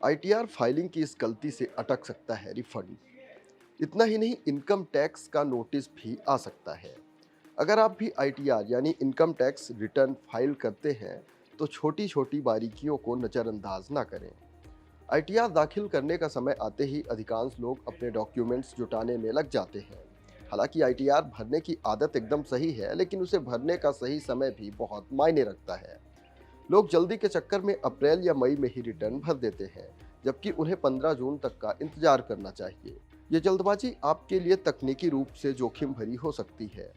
ITR filing की इस गलती से अटक सकता है रिफंड। इतना ही नहीं, इनकम टैक्स का नोटिस भी आ सकता है। अगर आप भी आईटीआर यानी इनकम टैक्स रिटर्न फाइल करते हैं तो छोटी छोटी बारीकियों को नज़रअंदाज ना करें। आईटीआर दाखिल करने का समय आते ही अधिकांश लोग अपने डॉक्यूमेंट्स जुटाने में लग जाते हैं। हालांकि आईटीआर भरने की आदत एकदम सही है, लेकिन उसे भरने का सही समय भी बहुत मायने रखता है। लोग जल्दी के चक्कर में अप्रैल या मई में ही रिटर्न भर देते हैं, जबकि उन्हें 15 जून तक का इंतजार करना चाहिए। ये जल्दबाजी आपके लिए तकनीकी रूप से जोखिम भरी हो सकती है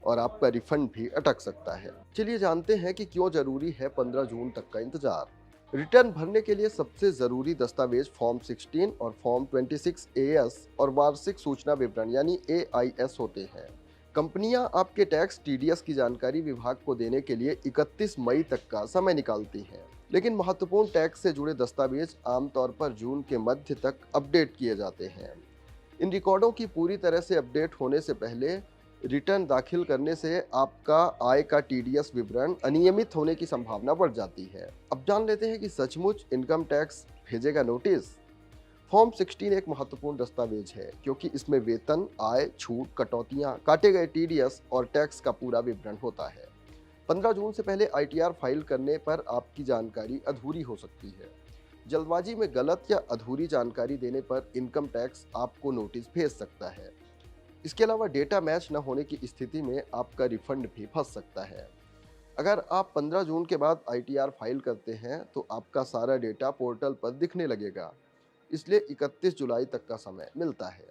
और आपका रिफंड भी अटक सकता है। चलिए जानते हैं कि क्यों जरूरी है 15 जून तक का इंतजार। रिटर्न भरने के लिए सबसे जरूरी दस्तावेज फॉर्म 16 और फॉर्म 26 एएस और वार्षिक सूचना विवरण यानी एआईएस होते हैं। कंपनियां आपके टैक्स टीडीएस की जानकारी विभाग को देने के लिए 31 मई तक का समय निकालती हैं। लेकिन महत्वपूर्ण टैक्स से जुड़े दस्तावेज आमतौर पर जून के मध्य तक अपडेट किए जाते हैं। इन रिकॉर्डों की पूरी तरह से अपडेट होने से पहले रिटर्न दाखिल करने से आपका आय का टीडीएस विवरण अनियमित होने की संभावना बढ़ जाती है। अब जान लेते हैं कि सचमुच इनकम टैक्स भेजेगा नोटिस। फॉर्म 16 एक महत्वपूर्ण दस्तावेज है क्योंकि इसमें वेतन, आय, छूट, कटौतियां, काटे गए टीडीएस और टैक्स का पूरा विवरण होता है। 15 जून से पहले आईटीआर फाइल करने पर आपकी जानकारी अधूरी हो सकती है। जल्दबाजी में गलत या अधूरी जानकारी देने पर इनकम टैक्स आपको नोटिस भेज सकता है। इसके अलावा डेटा मैच न होने की स्थिति में आपका रिफंड भी फंस सकता है। अगर आप 15 जून के बाद आईटीआर फाइल करते हैं तो आपका सारा डेटा पोर्टल पर दिखने लगेगा, इसलिए 31 जुलाई तक का समय मिलता है।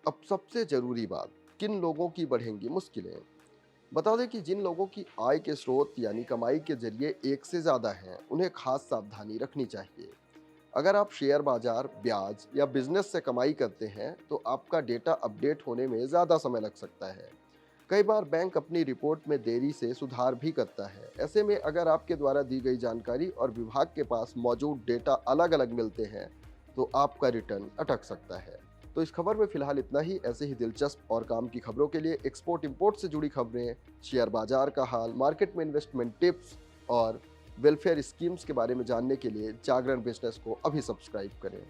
अब सबसे जरूरी बात, किन लोगों की बढ़ेंगी मुश्किलें। बता दें कि जिन लोगों की आय के स्रोत यानी कमाई के जरिए एक से ज़्यादा हैं, उन्हें खास सावधानी रखनी चाहिए। अगर आप शेयर बाजार, ब्याज या बिजनेस से कमाई करते हैं तो आपका डेटा अपडेट होने में ज़्यादा समय लग सकता है। कई बार बैंक अपनी रिपोर्ट में देरी से सुधार भी करता है। ऐसे में अगर आपके द्वारा दी गई जानकारी और विभाग के पास मौजूद डेटा अलग अलग मिलते हैं तो आपका रिटर्न अटक सकता है। तो इस खबर में फिलहाल इतना ही। ऐसे ही दिलचस्प और काम की खबरों के लिए एक्सपोर्ट इंपोर्ट से जुड़ी खबरें, शेयर बाजार का हाल, मार्केट में इन्वेस्टमेंट टिप्स और वेलफेयर स्कीम्स के बारे में जानने के लिए जागरण बिजनेस को अभी सब्सक्राइब करें।